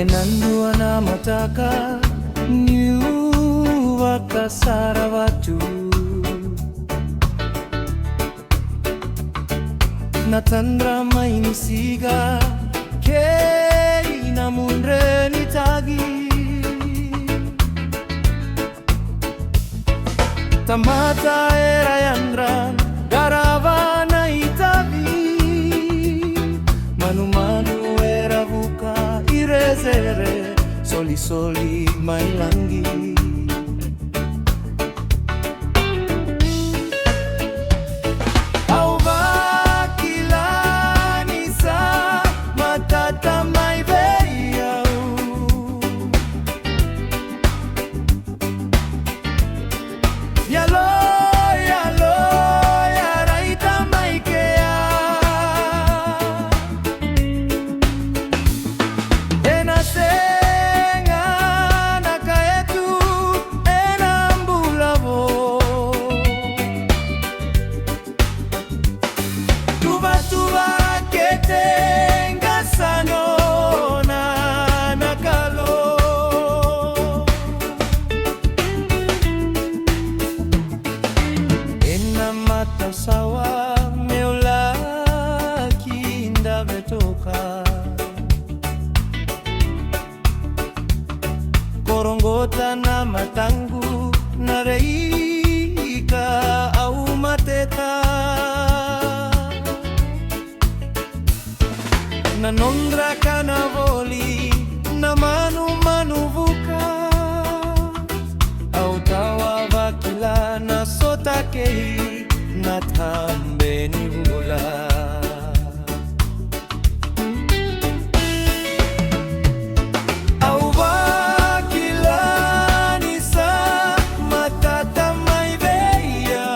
enandua na mataka nyuwaka saravatu natandra mainisiga kei namundre nitagi tamata era yandran garavana itavi manu era vuka irezere soli mailangi sawa meola kinda betoka korongota na matangu na reika au mateta na nondra kanavoli na manu vuka au tawa vakila na sotakei natambe ni bula au vakila ni sa matata mai veia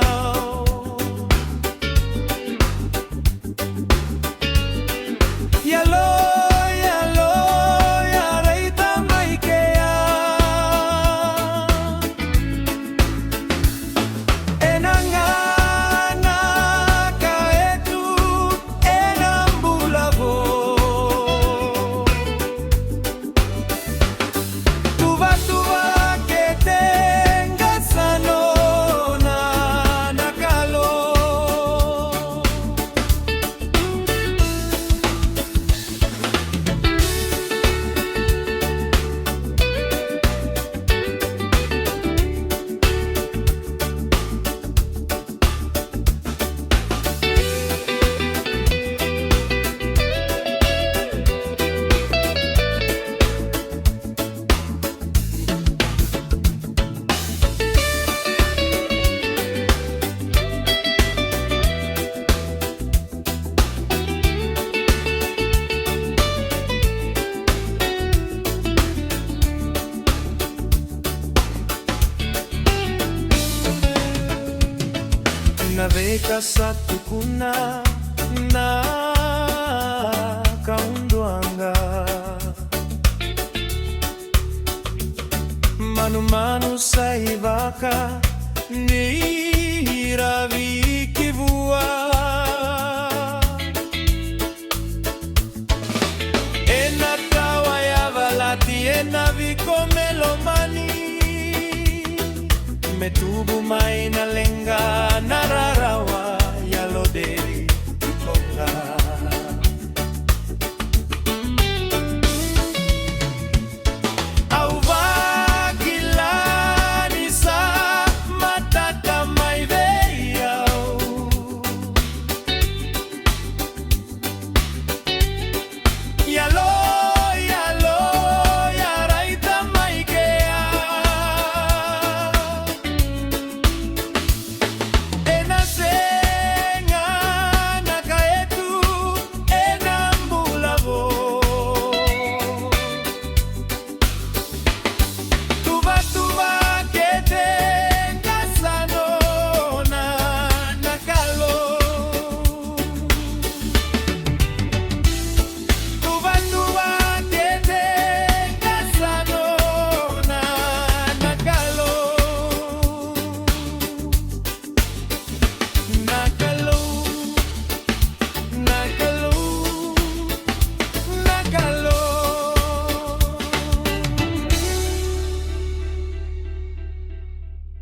yalo ya reita mai kea enanga naveka satu kuna na kaunduanga manu saivaka ni ravi kivua ena tawa ya valati ena vikomelomani metubu maina